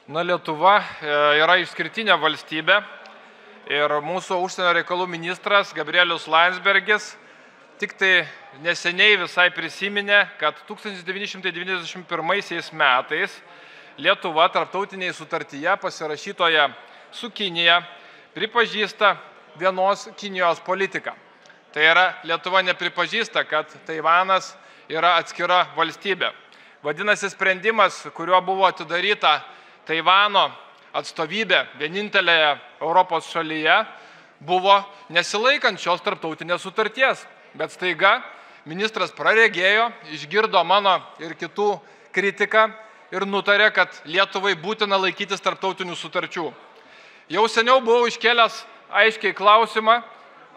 Lietuva yra išskirtinė valstybė ir mūsų užsienio reikalų ministras Gabrielius Landsbergis tik tai neseniai visai prisiminė, kad 1991 metais Lietuva tarptautinėje sutartyje pasirašytoje su Kinija pripažįsta vienos Kinijos politiką. Tai yra, Lietuva nepripažįsta, kad Taivanas yra atskira valstybė. Vadinasi, sprendimas, kuriuo buvo atidaryta Taivano atstovybė vienintelėje Europos šalyje, buvo nesilaikant šios tarptautinės sutarties. Bet staiga ministras praregėjo, išgirdo mano ir kitų kritiką ir nutarė, kad Lietuvai būtina laikytis tarptautinių sutarčių. Jau seniau buvau iškėlęs aiškiai klausimą,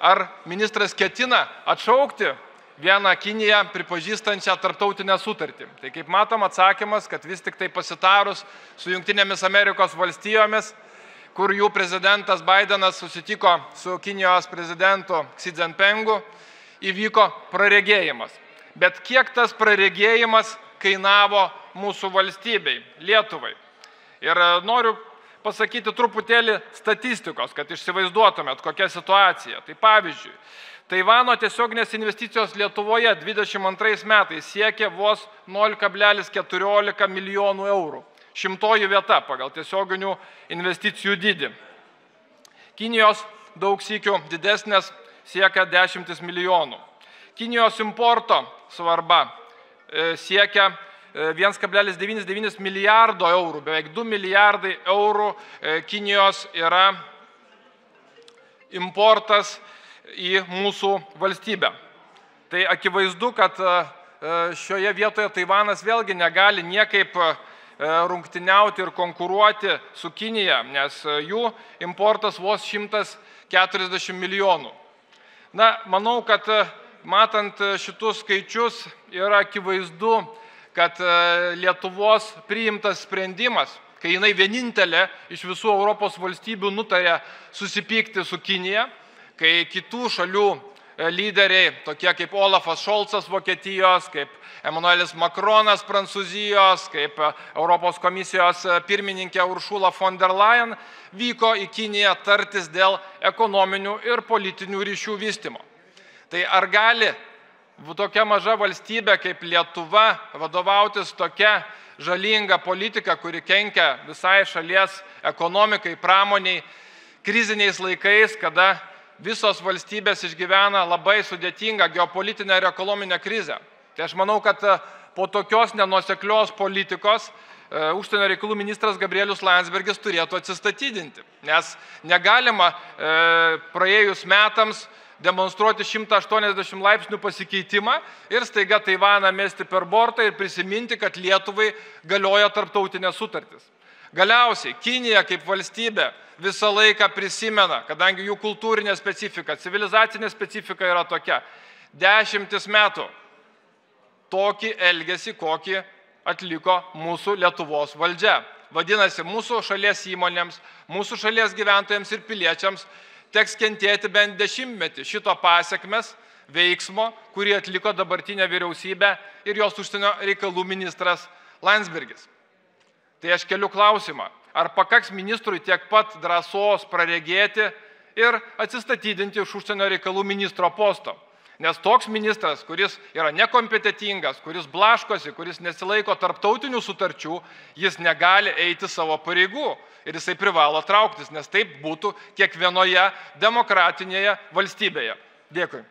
ar ministras ketina atšaukti vieną Kiniją pripažįstančią tarptautinę sutartį. Tai kaip matom atsakymas, kad vis tik tai pasitarus su Jungtinėmis Amerikos valstijomis, kur jų prezidentas Bidenas susitiko su Kinijos prezidentu Xi Jinpingu, įvyko praregėjimas. Bet kiek tas praregėjimas kainavo mūsų valstybei, Lietuvai? Ir noriu pasakyti truputėlį statistikos, kad išsivaizduotumėt kokią situaciją. Tai pavyzdžiui, Taivano tiesioginės investicijos Lietuvoje 22 metais siekė vos 0,14 milijonų eurų. 100 vieta pagal tiesioginių investicijų dydį. Kinijos daug sykių didesnės siekia 10 milijonų. Kinijos importo svarba siekia 1,99 milijardo eurų, beveik 2 milijardai eurų Kinijos yra importas į mūsų valstybę. Tai akivaizdu, kad šioje vietoje Taivanas vėlgi negali niekaip rungtyniauti ir konkuruoti su Kinija, nes jų importas vos 140 milijonų. Manau, kad matant šitus skaičius yra akivaizdu, kad Lietuvos priimtas sprendimas, kai jinai vienintelė iš visų Europos valstybių nutarė susipykti su Kinija, kai kitų šalių lyderiai, tokie kaip Olafas Šolcas Vokietijos, kaip Emmanuelis Macronas Prancūzijos, kaip Europos komisijos pirmininkė Ursula von der Leyen, vyko į Kiniją tartis dėl ekonominių ir politinių ryšių vystymo. Tai ar gali tokia maža valstybė kaip Lietuva vadovautis tokia žalinga politika, kuri kenkia visai šalies ekonomikai, pramoniai, kriziniais laikais, kada visos valstybės išgyvena labai sudėtingą geopolitinę ir ekonominę krizę? Tai aš manau, kad po tokios nenuoseklios politikos užsienio reikalų ministras Gabrielius Landsbergis turėtų atsistatydinti, nes negalima praėjus metams demonstruoti 180 laipsnių pasikeitimą ir staiga Taivaną mesti per bortą ir prisiminti, kad Lietuvai galioja tarptautinės sutartys. Galiausiai Kinija kaip valstybė visą laiką prisimena, kadangi jų kultūrinė specifika, civilizacinė specifika yra tokia, 10 metų tokį elgesį, kokį atliko mūsų Lietuvos valdžia. Vadinasi, mūsų šalies įmonėms, mūsų šalies gyventojams ir piliečiams teks kentėti bent 10 metį šito pasekmes veiksmo, kurį atliko dabartinė vyriausybė ir jos užsienio reikalų ministras Landsbergis. Tai aš keliu klausimą, ar pakaks ministrui tiek pat drąsos praregėti ir atsistatydinti iš užsienio reikalų ministro posto? Nes toks ministras, kuris yra nekompetentingas, kuris blaškosi, kuris nesilaiko tarptautinių sutarčių, jis negali eiti savo pareigų ir jisai privalo trauktis, nes taip būtų kiekvienoje demokratinėje valstybėje. Dėkui.